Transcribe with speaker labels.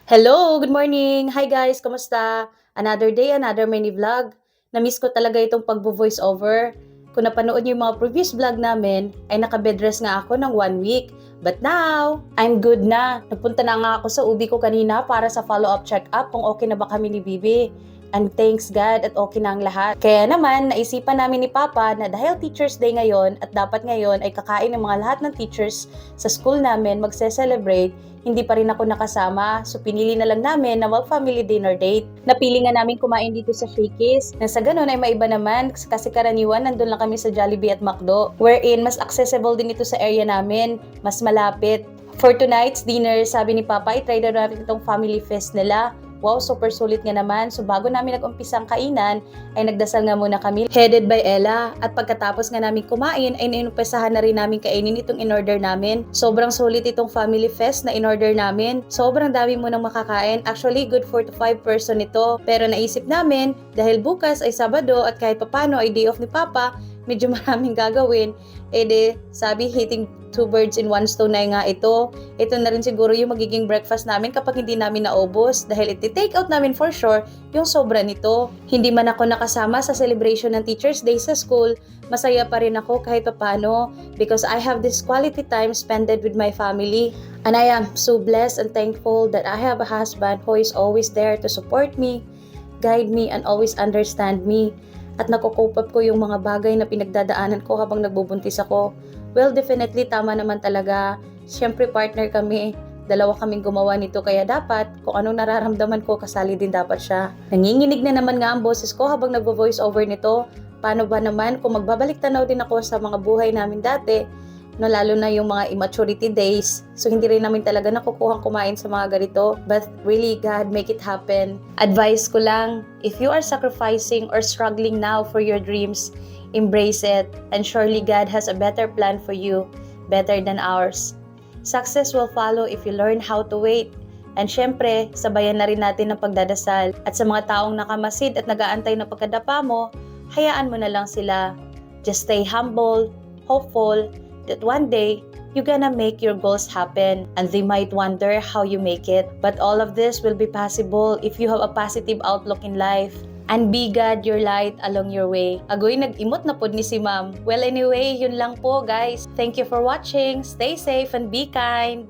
Speaker 1: Hello, good morning! Hi guys, kamusta? Another day, another mini vlog. Na-miss ko talaga itong pagbo-voice over. Kung napanood niyo yung mga previous vlog namin, ay naka-bed rest nga ako ng 1 week. But now, I'm good na. Nagpunta na nga ako sa ubi ko kanina para sa follow-up check-up kung okay na ba kami ni Bibi. And thanks God at okay na ang lahat. Kaya naman, naisipan namin ni Papa na dahil Teacher's Day ngayon at dapat ngayon ay kakain ng mga lahat ng teachers sa school namin magse-celebrate, hindi pa rin ako nakasama. So pinili na lang namin na mag-family dinner date. Napili nga namin kumain dito sa Shakey's. Na sa ganun ay maiba naman kasi karaniwan nandun lang kami sa Jollibee at McDo. Wherein mas accessible din ito sa area namin. Mas malapit. For tonight's dinner, sabi ni Papa, i-try na natin itong family fest nila. Wow, super sulit nga naman. So bago namin nag-umpisang kainan, ay nagdasal nga muna kami, headed by Ella. At pagkatapos nga namin kumain, ay inumpisahan na rin namin kainin itong in-order namin. Sobrang sulit itong family fest na in-order namin. Sobrang dami mo nang makakain. Actually, good for to 5 person ito. Pero naisip namin, dahil bukas ay Sabado at kahit papano ay day off ni Papa, medyo maraming gagawin. Sabi, hitting two birds in one stone na nga ito. Ito na rin siguro yung magiging breakfast namin kapag hindi namin naubos dahil iti-take out namin for sure yung sobra nito. Hindi man ako nakasama sa celebration ng Teacher's Day sa school, masaya pa rin ako kahit paano because I have this quality time spent with my family. And I am so blessed and thankful that I have a husband who is always there to support me, guide me, and always understand me. At nakocope up ko yung mga bagay na pinagdadaanan ko habang nagbubuntis ako. Well, definitely tama naman talaga. Siyempre partner kami. Dalawa kaming gumawa nito kaya dapat kung anong nararamdaman ko kasali din dapat siya. Nanginginig na naman nga ang boses ko habang nagvo-voice over nito. Paano ba naman kung magbabalik tanaw din ako sa mga buhay namin dati? No, lalo na yung mga immaturity days. So, hindi rin namin talaga nakukuhang kumain sa mga ganito. But really, God, make it happen. Advice ko lang, if you are sacrificing or struggling now for your dreams, embrace it. And surely God has a better plan for you, better than ours. Success will follow if you learn how to wait. And syempre, sabayan na rin natin ng pagdadasal. At sa mga taong nakamasid at nag-aantay na pagkadapa mo, hayaan mo na lang sila. Just stay humble, hopeful, that one day, you're gonna make your goals happen and they might wonder how you make it. But all of this will be possible if you have a positive outlook in life. And be God your light along your way. Agoy, nag-imot na po ni si ma'am. Well, anyway, yun lang po guys. Thank you for watching. Stay safe and be kind.